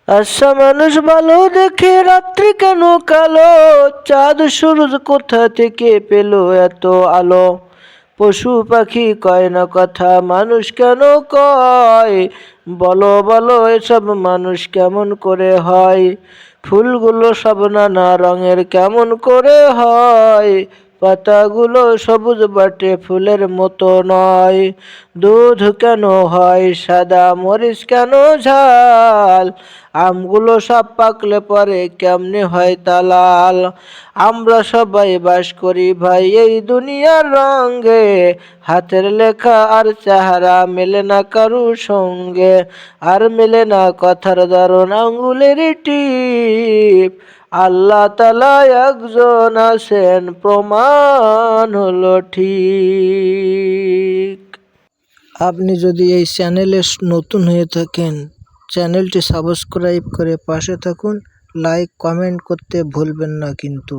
আচ্ছা মানুষ ভালো দেখে রাত্রি কেন কালো? চাঁদ সূরজ কোথা থেকে পেলো এত আলো? পশু পাখি কয় না কথা, মানুষ কেন কয়? বলো বলো এসব মানুষ কেমন করে হয়? ফুলগুলো সব নানা রঙের কেমন করে হয়? পাতাগুলো সবুজ বাটে ফুলের মতো নয়। দুধ কেন হয় সাদা, মরিচ কেন ঝাল? আমগুলো সব পাকলে পরে কেমনে হয় তা লাল? আমরা সবাই বাস করি ভাই এই দুনিয়ার রঙে, হাতের লেখা আর চেহারা মেলে না কারু সঙ্গে। আর মেলে না কথার ধরন, আঙ্গুলের টিপ। আল্লাহ তাআলা একজন আছেন, প্রমাণ হলো ঠিক। আপনি যদি এই চ্যানেলে নতুন হয়ে থাকেন, চ্যানেলটি সাবস্ক্রাইব করে পাশে থাকুন। লাইক কমেন্ট করতে ভুলবেন না কিন্তু।